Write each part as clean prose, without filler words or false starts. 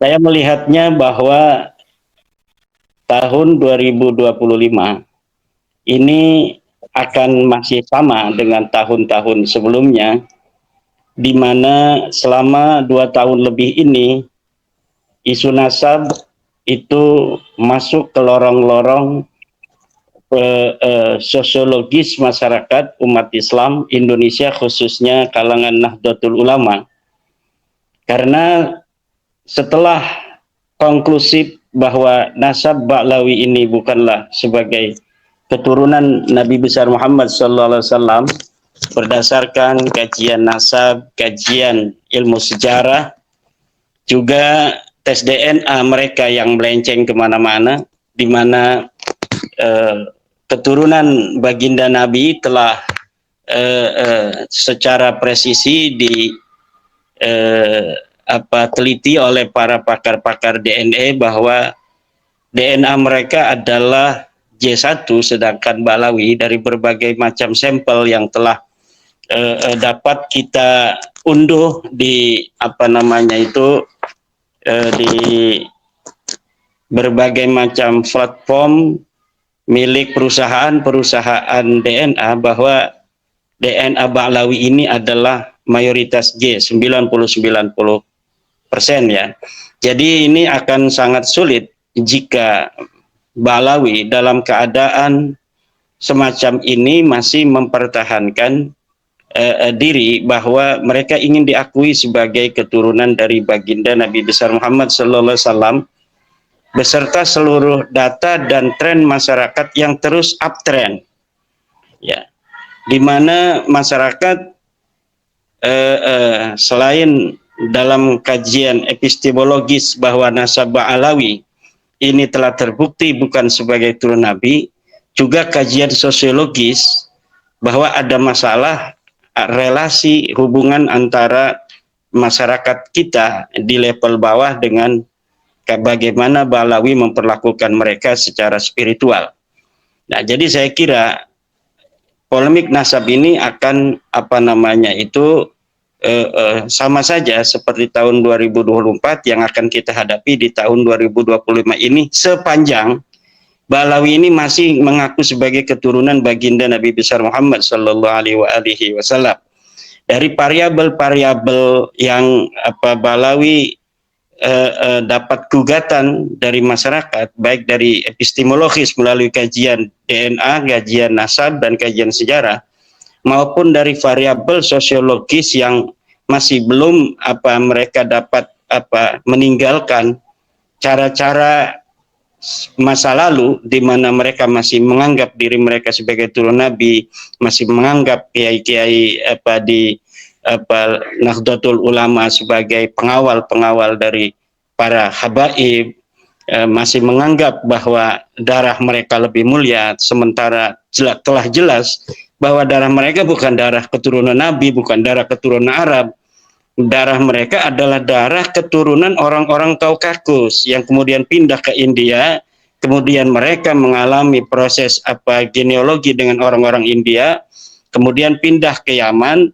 Saya melihatnya bahwa tahun 2025 ini akan masih sama dengan tahun-tahun sebelumnya, di mana selama 2 tahun lebih ini isu nasab itu masuk ke lorong-lorong sosiologis masyarakat umat Islam Indonesia, khususnya kalangan Nahdlatul Ulama. Karena setelah konklusif bahwa nasab Ba'lawi ini bukanlah sebagai keturunan Nabi besar Muhammad SAW, berdasarkan kajian nasab, kajian ilmu sejarah, juga tes DNA mereka yang melenceng kemana-mana, di mana keturunan baginda Nabi telah secara presisi teliti oleh para pakar-pakar DNA bahwa DNA mereka adalah J1, sedangkan Ba'lawi dari berbagai macam sampel yang telah dapat kita unduh di di berbagai macam platform milik perusahaan DNA, bahwa DNA Ba'lawi ini adalah mayoritas J, 90-90% ya. Jadi ini akan sangat sulit jika Ba'lawi dalam keadaan semacam ini masih mempertahankan diri bahwa mereka ingin diakui sebagai keturunan dari baginda Nabi besar Muhammad SAW, beserta seluruh data dan tren masyarakat yang terus uptrend, ya, di mana masyarakat selain dalam kajian epistemologis bahwa nasab Ba'lawi ini telah terbukti bukan sebagai turun Nabi, juga kajian sosiologis bahwa ada masalah relasi hubungan antara masyarakat kita di level bawah dengan bagaimana Ba'lawi memperlakukan mereka secara spiritual. Nah, jadi saya kira polemik nasab ini akan sama saja seperti tahun 2024 yang akan kita hadapi di tahun 2025 ini, sepanjang Ba'lawi ini masih mengaku sebagai keturunan baginda Nabi besar Muhammad SAW. Dari variabel-variabel yang Ba'lawi dapat gugatan dari masyarakat, baik dari epistemologis melalui kajian DNA, kajian nasab, dan kajian sejarah, maupun dari variabel sosiologis yang masih belum mereka dapat meninggalkan cara-cara masa lalu, di mana mereka masih menganggap diri mereka sebagai turun Nabi, masih menganggap kiai-kiai di Nahdlatul Ulama sebagai pengawal-pengawal dari para habaib, masih menganggap bahwa darah mereka lebih mulia, sementara telah jelas bahwa darah mereka bukan darah keturunan Nabi, bukan darah keturunan Arab. Darah mereka adalah darah keturunan orang-orang Kaukasus yang kemudian pindah ke India, kemudian mereka mengalami proses genealogi dengan orang-orang India, kemudian pindah ke Yaman,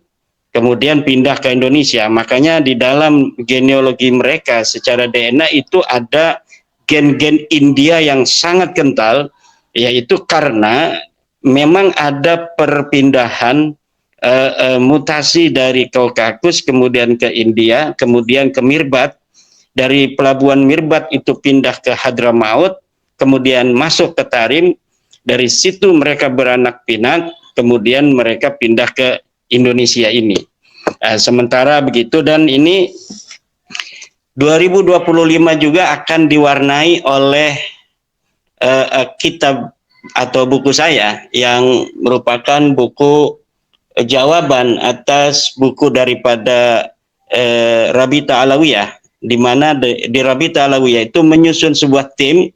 kemudian pindah ke Indonesia. Makanya di dalam genealogi mereka secara DNA itu ada gen-gen India yang sangat kental, yaitu karena memang ada perpindahan mutasi dari Kaukasus kemudian ke India, kemudian ke Mirbat, dari pelabuhan Mirbat itu pindah ke Hadramaut, kemudian masuk ke Tarim, dari situ mereka beranak pinak, kemudian mereka pindah ke Indonesia ini. Sementara begitu, dan ini 2025 juga akan diwarnai oleh kitab atau buku saya yang merupakan buku jawaban atas buku daripada Rabita Alawiyah, di mana di Rabita Alawiyah itu menyusun sebuah tim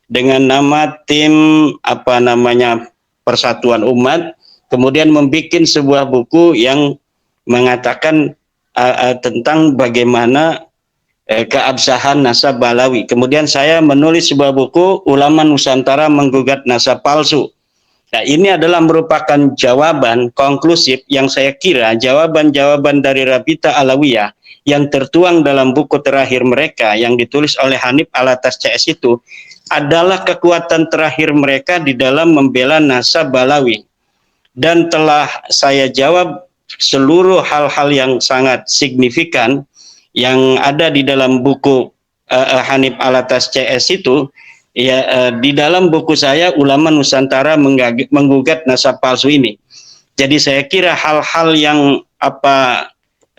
dengan nama tim Persatuan Umat, kemudian membuat sebuah buku yang mengatakan tentang bagaimana keabsahan nasab Ba'lawi. Kemudian saya menulis sebuah buku Ulama Nusantara Menggugat Nasab Palsu. Nah, ini adalah merupakan jawaban konklusif yang saya kira jawaban-jawaban dari Rabita Alawiyah yang tertuang dalam buku terakhir mereka yang ditulis oleh Hanif Alatas CS itu adalah kekuatan terakhir mereka di dalam membela nasab Balawi. Dan telah saya jawab seluruh hal-hal yang sangat signifikan yang ada di dalam buku Hanif Alatas CS itu. Ya, di dalam buku saya Ulama Nusantara menggugat nasab palsu ini. Jadi saya kira hal-hal yang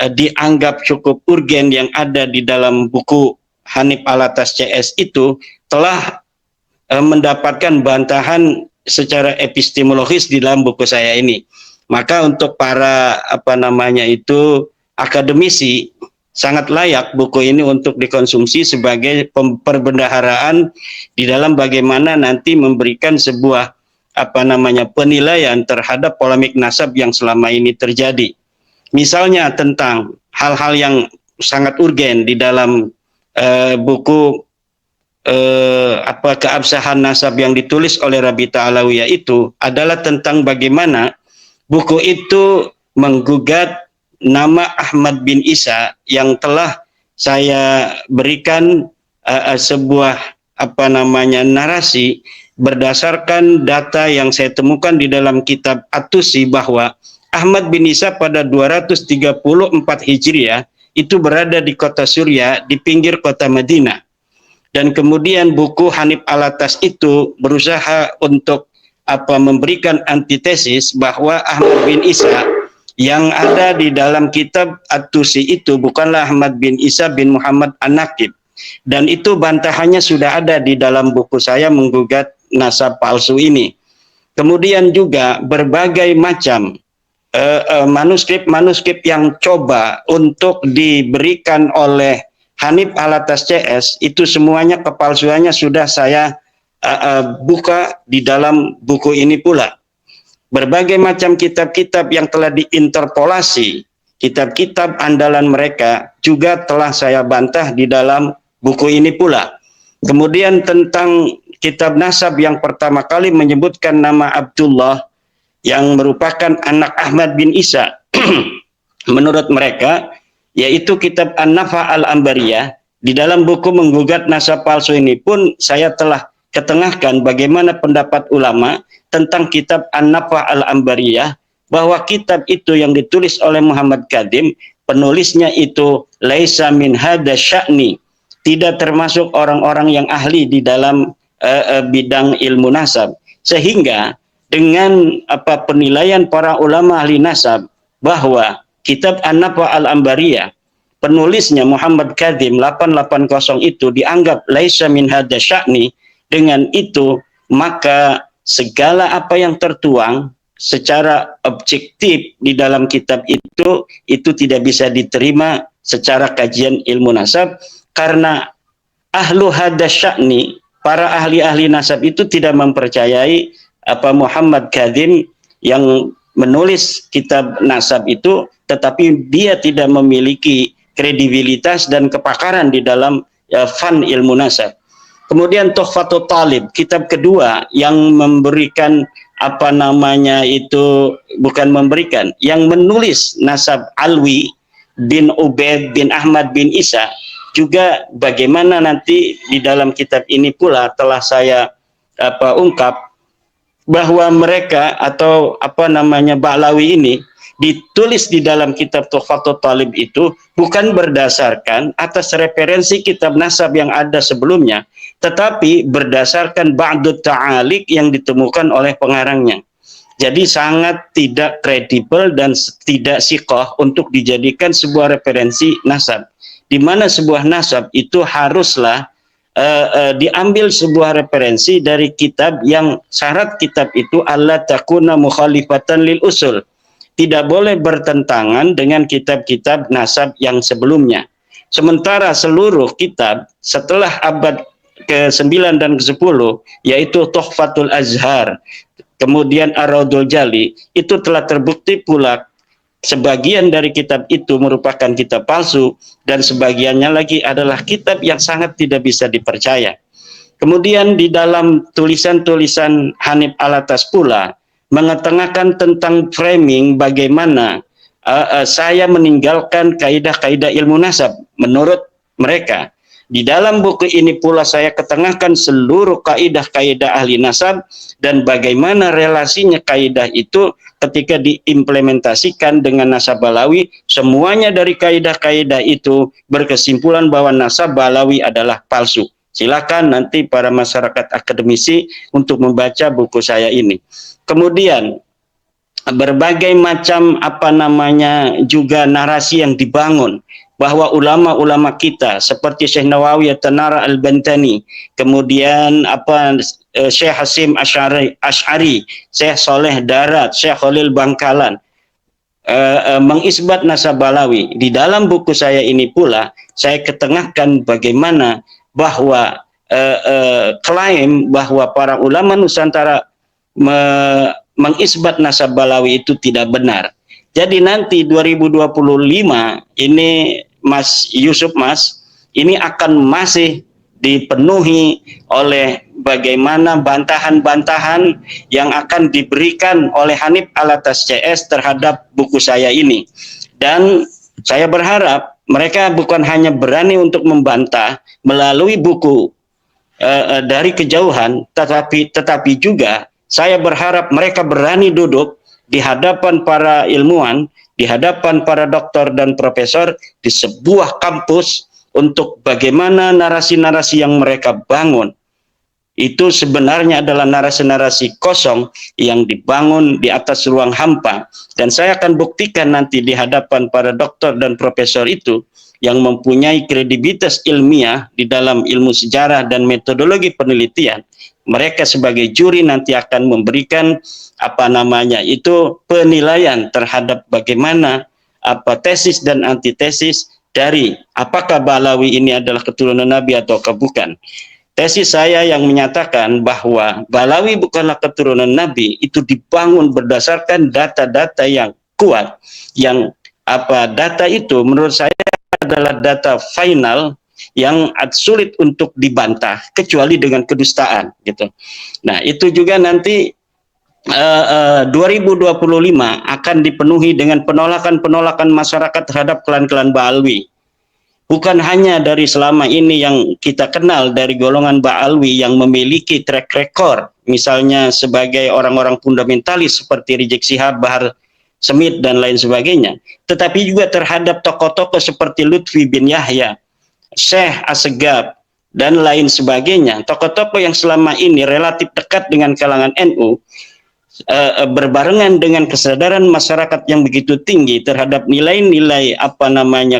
dianggap cukup urgen yang ada di dalam buku Hanif Alatas CS itu telah mendapatkan bantahan secara epistemologis di dalam buku saya ini. Maka untuk para akademisi sangat layak buku ini untuk dikonsumsi sebagai perbendaharaan di dalam bagaimana nanti memberikan sebuah penilaian terhadap polemik nasab yang selama ini terjadi. Misalnya tentang hal-hal yang sangat urgen di dalam buku keabsahan nasab yang ditulis oleh Rabita Alawiyah itu adalah tentang bagaimana buku itu menggugat nama Ahmad bin Isa yang telah saya berikan sebuah narasi berdasarkan data yang saya temukan di dalam kitab At-Tusi bahwa Ahmad bin Isa pada 234 Hijriah itu berada di kota Suriah di pinggir kota Madinah. Dan kemudian buku Hanif Alatas itu berusaha untuk memberikan antitesis bahwa Ahmad bin Isa yang ada di dalam kitab At-Tusi itu bukanlah Ahmad bin Isa bin Muhammad An-Naqib. Dan itu bantahannya sudah ada di dalam buku saya menggugat nasab palsu ini. Kemudian juga berbagai macam manuskrip-manuskrip yang coba untuk diberikan oleh Hanif Alatas CS itu semuanya kepalsuannya sudah saya buka di dalam buku ini pula. Berbagai macam kitab-kitab yang telah diinterpolasi, kitab-kitab andalan mereka juga telah saya bantah di dalam buku ini pula. Kemudian tentang kitab nasab yang pertama kali menyebutkan nama Abdullah yang merupakan anak Ahmad bin Isa menurut mereka, yaitu kitab An-Nafa Al-Ambariyah. Di dalam buku menggugat nasab palsu ini pun saya telah ketengahkan bagaimana pendapat ulama tentang kitab An-Nafa Al-Ambariyah, bahwa kitab itu yang ditulis oleh Muhammad Kadim, penulisnya itu laisa min hada sya'ni, tidak termasuk orang-orang yang ahli di dalam bidang ilmu nasab. Sehingga dengan penilaian para ulama ahli nasab bahwa kitab An-Nafa Al-Ambariyah penulisnya Muhammad Kadim 880 itu dianggap laisa min hada sya'ni, dengan itu maka segala apa yang tertuang secara objektif di dalam kitab itu tidak bisa diterima secara kajian ilmu nasab, karena ahlu hadas sya'ni, para ahli-ahli nasab itu tidak mempercayai Muhammad Kadim yang menulis kitab nasab itu, tetapi dia tidak memiliki kredibilitas dan kepakaran di dalam fan ilmu nasab. Kemudian Tuhfatul Talib, kitab kedua yang memberikan yang menulis nasab Alwi bin Ubaid bin Ahmad bin Isa, juga bagaimana nanti di dalam kitab ini pula telah saya ungkap bahwa mereka atau Ba'lawi ini ditulis di dalam kitab Tuhfatul Talib itu bukan berdasarkan atas referensi kitab nasab yang ada sebelumnya, tetapi berdasarkan ba'dut ta'alik yang ditemukan oleh pengarangnya. Jadi sangat tidak kredibel dan tidak siqah untuk dijadikan sebuah referensi nasab, di mana sebuah nasab itu haruslah diambil sebuah referensi dari kitab yang syarat kitab itu alla takuna mukhalifatan lil usul, tidak boleh bertentangan dengan kitab-kitab nasab yang sebelumnya. Sementara seluruh kitab setelah abad ke-9 dan ke-10, yaitu Tuhfatul Azhar, kemudian Ar-Raudul Jali, itu telah terbukti pula sebagian dari kitab itu merupakan kitab palsu, dan sebagiannya lagi adalah kitab yang sangat tidak bisa dipercaya. Kemudian di dalam tulisan-tulisan Hanif Alatas pula, mengetengahkan tentang framing bagaimana saya meninggalkan kaidah-kaidah ilmu nasab menurut mereka. Di dalam buku ini pula saya ketengahkan seluruh kaidah-kaidah ahli nasab dan bagaimana relasinya kaidah itu ketika diimplementasikan dengan nasab balawi. Semuanya dari kaidah-kaidah itu berkesimpulan bahwa nasab balawi adalah palsu. Silakan nanti para masyarakat akademisi untuk membaca buku saya ini. Kemudian berbagai macam juga narasi yang dibangun bahwa ulama-ulama kita seperti Syekh Nawawi At-Tanara Al-Bantani, kemudian Syekh Hasim Asy'ari, Syekh Soleh Darat, Syekh Khalil Bangkalan mengisbat nasab balawi. Di dalam buku saya ini pula saya ketengahkan bagaimana bahwa klaim bahwa para ulama Nusantara mengisbat nasab balawi itu tidak benar. Jadi nanti 2025 ini Mas Yusuf ini akan masih dipenuhi oleh bagaimana bantahan-bantahan yang akan diberikan oleh Hanif Alatas CS terhadap buku saya ini. Dan saya berharap mereka bukan hanya berani untuk membantah melalui buku dari kejauhan, tetapi juga saya berharap mereka berani duduk di hadapan para ilmuwan, di hadapan para doktor dan profesor di sebuah kampus untuk bagaimana narasi-narasi yang mereka bangun itu sebenarnya adalah narasi-narasi kosong yang dibangun di atas ruang hampa. Dan saya akan buktikan nanti di hadapan para doktor dan profesor itu yang mempunyai kredibilitas ilmiah di dalam ilmu sejarah dan metodologi penelitian. Mereka sebagai juri nanti akan memberikan penilaian terhadap bagaimana tesis dan antitesis dari apakah Balawi ini adalah keturunan Nabi atau bukan. Tesis saya yang menyatakan bahwa Balawi bukanlah keturunan Nabi itu dibangun berdasarkan data-data yang kuat, yang data itu menurut saya adalah data final yang sulit untuk dibantah kecuali dengan kedustaan gitu. Nah, itu juga nanti 2025 akan dipenuhi dengan penolakan-penolakan masyarakat terhadap klan-klan Ba'alwi. Bukan hanya dari selama ini yang kita kenal dari golongan Ba'alwi yang memiliki track record, misalnya sebagai orang-orang fundamentalis seperti Rizik Syihab, Bahar Smith dan lain sebagainya, tetapi juga terhadap tokoh-tokoh seperti Lutfi bin Yahya, Syekh Assegaf dan lain sebagainya, tokoh-tokoh yang selama ini relatif dekat dengan kalangan NU, berbarengan dengan kesadaran masyarakat yang begitu tinggi terhadap nilai-nilai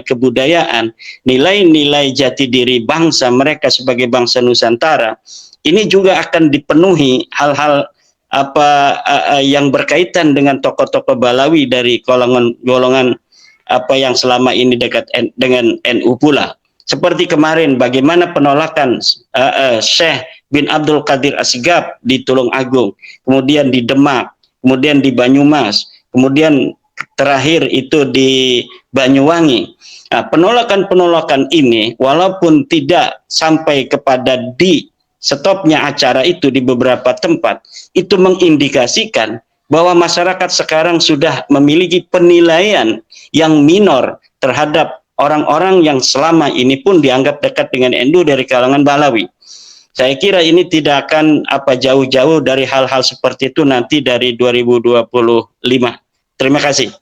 kebudayaan, nilai-nilai jati diri bangsa mereka sebagai bangsa Nusantara. Ini juga akan dipenuhi hal-hal yang berkaitan dengan tokoh-tokoh Balawi dari golongan yang selama ini dekat dengan NU pula. Seperti kemarin bagaimana penolakan Syekh bin Abdul Qadir Asgaf di Tulungagung, kemudian di Demak, kemudian di Banyumas, kemudian terakhir itu di Banyuwangi. Nah, penolakan-penolakan ini walaupun tidak sampai kepada di stopnya acara itu di beberapa tempat, itu mengindikasikan bahwa masyarakat sekarang sudah memiliki penilaian yang minor terhadap orang-orang yang selama ini pun dianggap dekat dengan NU dari kalangan Balawi. Saya kira ini tidak akan jauh-jauh dari hal-hal seperti itu nanti dari 2025. Terima kasih.